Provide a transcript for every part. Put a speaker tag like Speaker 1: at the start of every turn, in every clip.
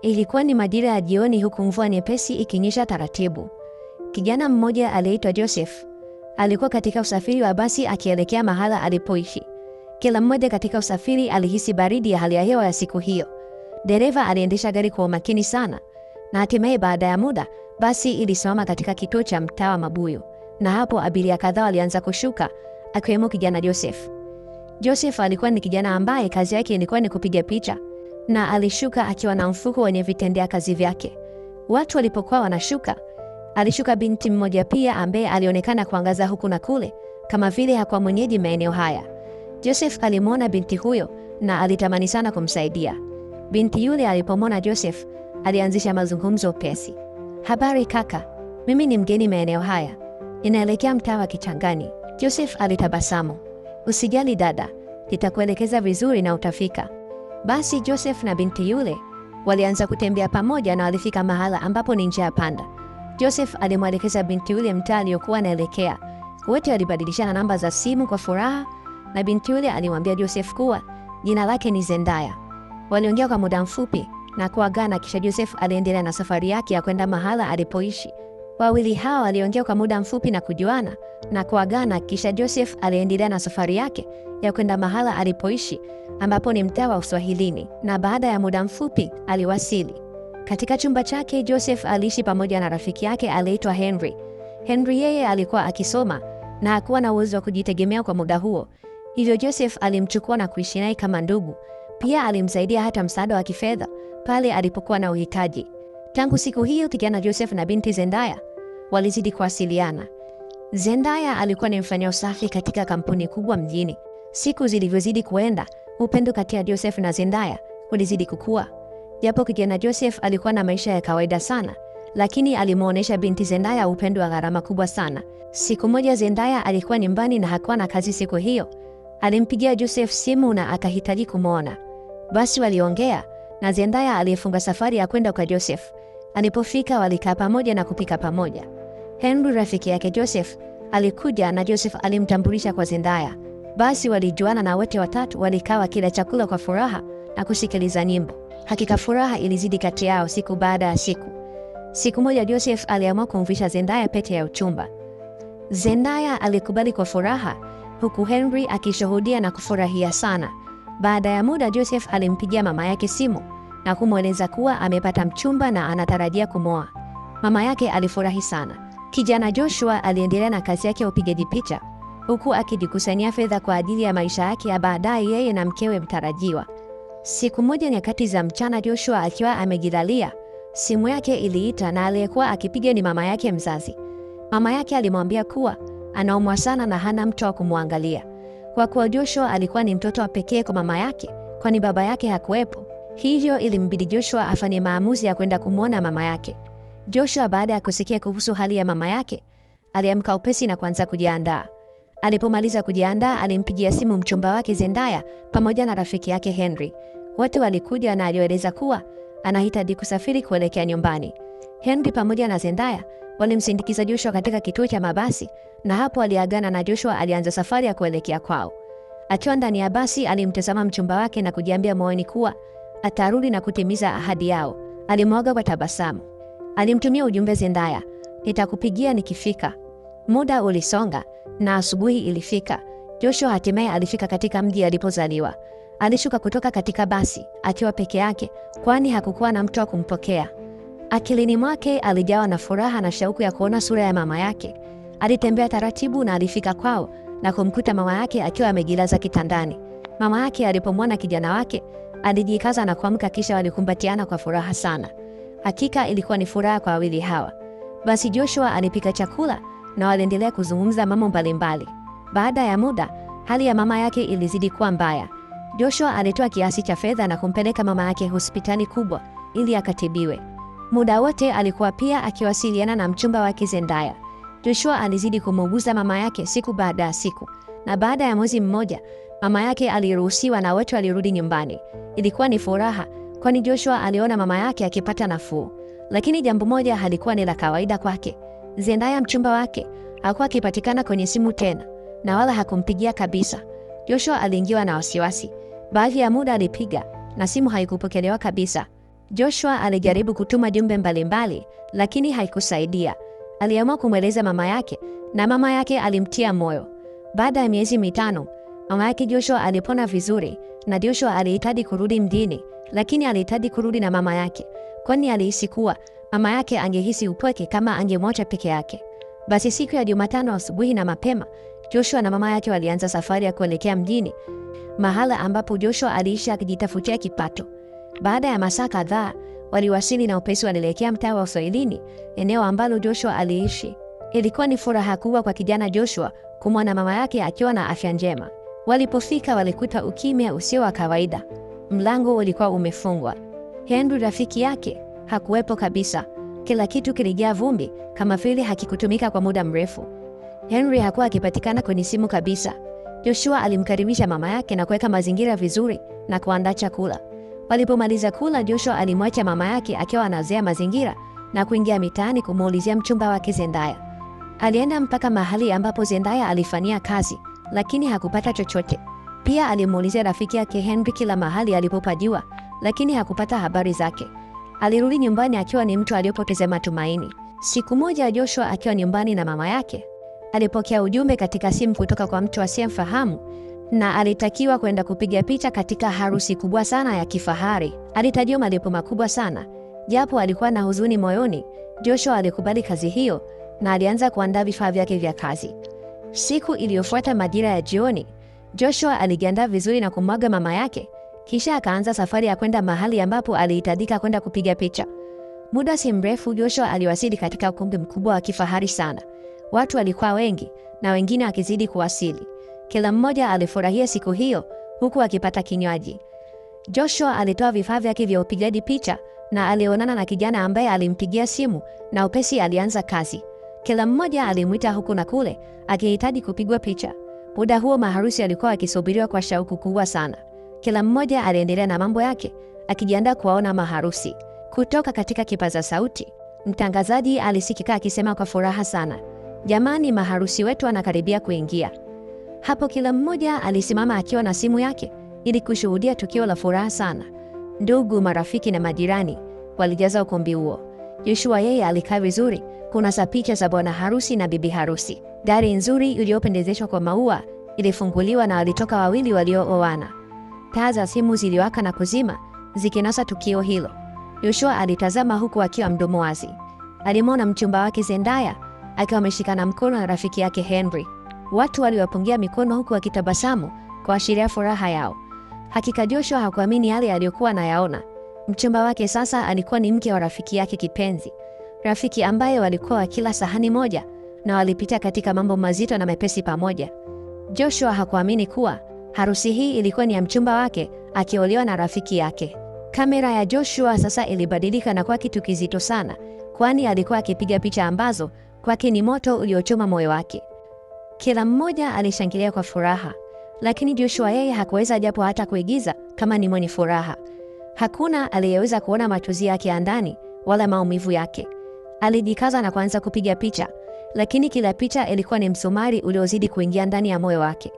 Speaker 1: Ilikuwa ni majira ya jioni, huku mvua nyepesi ikinyesha taratibu. Kijana mmoja aliyeitwa Joseph alikuwa katika usafiri wa basi akielekea mahala alipoishi. Kila mmoja katika usafiri alihisi baridi ya hali ya hewa ya siku hiyo. Dereva aliendesha gari kwa umakini sana, na hatimaye baada ya muda basi ilisimama katika kituo cha mtaa wa Mabuyu, na hapo abiria kadhaa walianza kushuka, akiwemo kijana Joseph. Joseph alikuwa ni kijana ambaye kazi yake ilikuwa ni kupiga picha, na alishuka akiwa na mfuko wenye vitendea kazi vyake. Watu walipokuwa wanashuka, alishuka binti mmoja pia ambaye alionekana kuangaza huku na kule, kama vile hakuwa mwenyeji maeneo haya. Joseph alimwona binti huyo na alitamani sana kumsaidia. Binti yule alipomwona Joseph, alianzisha mazungumzo pesi. "Habari kaka, mimi ni mgeni maeneo haya. Ninaelekea mtaa wa Kichangani." Joseph alitabasamu. "Usijali dada, nitakuelekeza vizuri na utafika." Basi Joseph na binti yule walianza kutembea pamoja na walifika mahala ambapo ni njia panda. Joseph alimwelekeza binti yule mtaa aliokuwa anaelekea. Wote walibadilishana namba za simu kwa furaha, na binti yule alimwambia Joseph kuwa jina lake ni Zendaya. Waliongea kwa muda mfupi na kuagana, kisha Joseph aliendelea na safari yake ya kwenda mahala alipoishi. Wawili hao waliongea kwa muda mfupi na kujuana na kuagana, kisha Joseph aliendelea na safari yake ya kwenda mahala alipoishi, ambapo ni mtaa wa Uswahilini, na baada ya muda mfupi aliwasili. Katika chumba chake Joseph aliishi pamoja na rafiki yake aliyeitwa Henry. Henry yeye alikuwa akisoma na hakuwa na uwezo wa kujitegemea kwa muda huo. Hivyo Joseph alimchukua na kuishi naye kama ndugu. Pia alimsaidia hata msaada wa kifedha pale alipokuwa na uhitaji. Tangu siku hiyo kijana Joseph na binti Zendaya walizidi kuwasiliana. Zendaya alikuwa ni mfanya usafi katika kampuni kubwa mjini. Siku zilivyozidi kuenda, upendo kati ya Joseph na Zendaya ulizidi kukua. Japo kijana Joseph alikuwa na maisha ya kawaida sana, lakini alimuonesha binti Zendaya upendo wa gharama kubwa sana. Siku moja Zendaya alikuwa nyumbani na hakuwa na kazi siku hiyo. Alimpigia Joseph simu na akahitaji kumuona. Basi waliongea na Zendaya alifunga safari ya kwenda kwa Joseph. Alipofika walikaa pamoja na kupika pamoja. Henry rafiki yake Joseph alikuja na Joseph alimtambulisha kwa Zendaya. Basi walijuana na wote watatu walikaa wakila chakula kwa furaha na kusikiliza nyimbo. Hakika furaha ilizidi kati yao siku baada ya siku. Siku moja Joseph aliamua kumvisha Zendaya pete ya uchumba. Zendaya alikubali kwa furaha, huku Henry akishuhudia na kufurahia sana. Baada ya muda Joseph alimpigia mama yake simu na kumweleza kuwa amepata mchumba na anatarajia kumoa. Mama yake alifurahi sana. Kijana Joshua aliendelea na kazi yake ya upigaji picha, huku akijikusanyia fedha kwa ajili ya maisha yake ya baadaye yeye na mkewe mtarajiwa. Siku moja nyakati za mchana, Joshua akiwa amejilalia, simu yake iliita na aliyekuwa akipiga ni mama yake mzazi. Mama yake alimwambia kuwa anaumwa sana na hana mtu wa kumwangalia. Kwa kuwa Joshua alikuwa ni mtoto wa pekee kwa mama yake, kwani baba yake hakuwepo, hivyo ilimbidi Joshua afanye maamuzi ya kwenda kumwona mama yake. Joshua baada ya kusikia kuhusu hali ya mama yake, aliamka upesi na kuanza kujiandaa. Alipomaliza kujiandaa, alimpigia simu mchumba wake Zendaya pamoja na rafiki yake Henry. Wote walikuja na alieleza kuwa anahitaji kusafiri kuelekea nyumbani. Henry pamoja na Zendaya walimsindikiza Joshua katika kituo cha mabasi, na hapo aliagana na Joshua alianza safari ya kuelekea kwao. Akiwa ndani ya basi alimtazama mchumba wake na kujiambia moyoni kuwa atarudi na kutimiza ahadi yao. Alimwaga kwa tabasamu. Alimtumia ujumbe Zendaya, "Nitakupigia nikifika." Muda ulisonga na asubuhi ilifika. Joshua hatimaye alifika katika mji alipozaliwa. Alishuka kutoka katika basi akiwa peke yake, kwani hakukuwa na mtu wa kumpokea. Akilini mwake alijawa na furaha na shauku ya kuona sura ya mama yake. Alitembea taratibu na alifika kwao na kumkuta mama yake akiwa amejilaza kitandani. Mama yake alipomwona kijana wake alijikaza na kuamka, kisha walikumbatiana kwa furaha sana. Hakika ilikuwa ni furaha kwa wawili hawa. Basi Joshua alipika chakula na waliendelea kuzungumza mambo mbalimbali. Baada ya muda, hali ya mama yake ilizidi kuwa mbaya. Joshua alitoa kiasi cha fedha na kumpeleka mama yake hospitali kubwa ili akatibiwe. Muda wote alikuwa pia akiwasiliana na mchumba wake Zendaya. Joshua alizidi kumuuguza mama yake siku baada ya siku, na baada ya mwezi mmoja mama yake aliruhusiwa na wote walirudi nyumbani. Ilikuwa ni furaha, kwani Joshua aliona mama yake akipata nafuu. Lakini jambo moja halikuwa ni la kawaida kwake. Zendaya mchumba wake hakuwa akipatikana kwenye simu tena, na wala hakumpigia kabisa. Joshua aliingiwa na wasiwasi. Baadhi ya muda alipiga na simu haikupokelewa kabisa. Joshua alijaribu kutuma jumbe mbalimbali, lakini haikusaidia. Aliamua kumweleza mama yake, na mama yake alimtia moyo. Baada ya miezi 5, mama yake Joshua alipona vizuri, na Joshua alihitaji kurudi mjini, lakini alihitaji kurudi na mama yake, kwani alihisi kuwa mama yake angehisi upweke kama angemwacha peke yake. Basi siku ya Jumatano asubuhi na mapema, Joshua na mama yake walianza safari ya kuelekea mjini, mahala ambapo Joshua aliishi akijitafutia kipato. Baada ya masaa kadhaa, waliwasili na upesi walielekea mtaa wa Uswahilini, eneo ambalo Joshua aliishi. Ilikuwa ni furaha kubwa kwa kijana Joshua kumwona mama yake akiwa na afya njema. Walipofika walikuta ukimya usio wa kawaida. Mlango ulikuwa umefungwa. Henry, rafiki yake, hakuwepo kabisa. Kila kitu kilijaa vumbi, kama vile hakikutumika kwa muda mrefu. Henry hakuwa akipatikana kwenye simu kabisa. Joshua alimkaribisha mama yake na kuweka mazingira vizuri na kuandaa chakula. Walipomaliza kula, Joshua alimwacha mama yake akiwa anazea mazingira na kuingia mitaani kumuulizia mchumba wake Zendaya. Alienda mpaka mahali ambapo Zendaya alifanyia kazi, lakini hakupata chochote. Pia alimuulizia rafiki yake Henry kila mahali alipopajua, lakini hakupata habari zake. Alirudi nyumbani akiwa ni mtu aliyepoteza matumaini. Siku moja Joshua akiwa nyumbani na mama yake, alipokea ujumbe katika simu kutoka kwa mtu asiyemfahamu, na alitakiwa kwenda kupiga picha katika harusi kubwa sana ya kifahari. Alitajiwa malipo makubwa sana. Japo alikuwa na huzuni moyoni, Joshua alikubali kazi hiyo na alianza kuandaa vifaa vyake vya kazi. Siku iliyofuata majira ya jioni, Joshua alijiandaa vizuri na kumwaga mama yake, kisha akaanza safari ya kwenda mahali ambapo alihitajika kwenda kupiga picha. Muda si mrefu Joshua aliwasili katika ukumbi mkubwa wa kifahari sana. Watu walikuwa wengi na wengine wakizidi kuwasili. Kila mmoja alifurahia siku hiyo huku akipata kinywaji. Joshua alitoa vifaa vyake vya upigaji picha na alionana na kijana ambaye alimpigia simu, na upesi alianza kazi. Kila mmoja alimwita huku na kule akihitaji kupigwa picha. Muda huo maharusi alikuwa akisubiriwa kwa shauku kubwa sana. Kila mmoja aliendelea na mambo yake akijiandaa kuwaona maharusi. Kutoka katika kipaza sauti, mtangazaji alisikika akisema kwa furaha sana, "Jamani, maharusi wetu anakaribia kuingia." Hapo kila mmoja alisimama akiwa na simu yake ili kushuhudia tukio la furaha sana. Ndugu, marafiki na majirani walijaza ukumbi huo. Joshua yeye alikaa vizuri kunasa picha za bwana harusi na bibi harusi. Gari nzuri iliyopendezeshwa kwa maua ilifunguliwa na walitoka wawili waliooana. Taa za simu ziliwaka na kuzima zikinasa tukio hilo. Joshua alitazama huku akiwa mdomo wazi. Alimwona mchumba wake Zendaya akiwa ameshikana mkono na rafiki yake Henry. Watu waliwapungia mikono huku wakitabasamu kuashiria furaha yao. Hakika Joshua hakuamini yale aliyokuwa anayaona. Mchumba wake sasa alikuwa ni mke wa rafiki yake kipenzi, rafiki ambaye walikuwa wakila sahani moja na walipita katika mambo mazito na mepesi pamoja. Joshua hakuamini kuwa harusi hii ilikuwa ni ya mchumba wake akiolewa na rafiki yake. Kamera ya Joshua sasa ilibadilika na kuwa kitu kizito sana, kwani alikuwa akipiga picha ambazo kwake ni moto uliochoma moyo wake. Kila mmoja alishangilia kwa furaha, lakini Joshua yeye hakuweza japo hata kuigiza kama ni mwenye furaha. Hakuna aliyeweza kuona machozi yake ya ndani wala maumivu yake. Alijikaza na kuanza kupiga picha, lakini kila picha ilikuwa ni msumari uliozidi kuingia ndani ya moyo wake.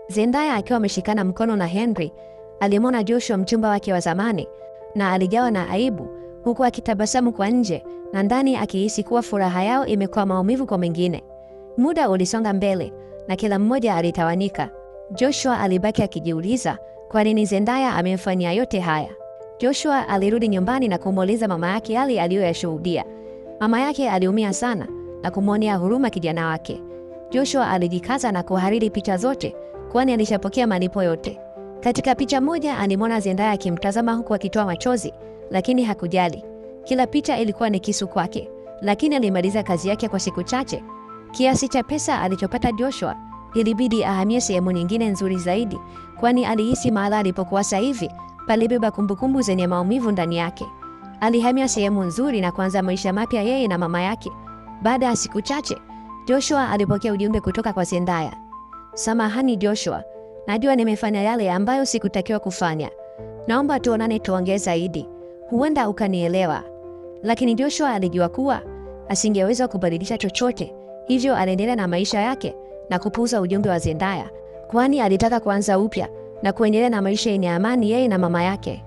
Speaker 1: Zendaya akiwa ameshikana mkono na Henry, alimwona Joshua mchumba wake wa zamani na alijawa na aibu, huku akitabasamu kwa nje na ndani akihisi kuwa furaha yao imekuwa maumivu kwa mwingine. Muda ulisonga mbele na kila mmoja alitawanyika. Joshua alibaki akijiuliza kwa nini Zendaya amemfanyia yote haya. Joshua alirudi nyumbani na kumuuliza mama yake yale aliyoyashuhudia. Mama yake aliumia sana na kumwonea huruma kijana wake. Joshua alijikaza na kuhariri picha zote, kwani alishapokea malipo yote. Katika picha moja alimwona Zendaya akimtazama huku akitoa machozi, lakini hakujali. Kila picha ilikuwa ni kisu kwake, lakini alimaliza kazi yake kwa siku chache. Kiasi cha pesa alichopata Joshua ilibidi ahamie sehemu nyingine nzuri zaidi, kwani alihisi mahali alipokuwa sasa hivi palibeba kumbukumbu zenye maumivu ndani yake. Alihamia sehemu nzuri na kuanza maisha mapya yeye na mama yake. Baada ya siku chache, Joshua alipokea ujumbe kutoka kwa Zendaya. "Samahani Joshua, najua nimefanya yale ambayo sikutakiwa kufanya. Naomba tuonane tuongee zaidi. Huenda ukanielewa." Lakini Joshua alijua kuwa asingeweza kubadilisha chochote, hivyo aliendelea na maisha yake na kupuuza ujumbe wa Zendaya, kwani alitaka kuanza upya na kuendelea na maisha yenye amani yeye na mama yake.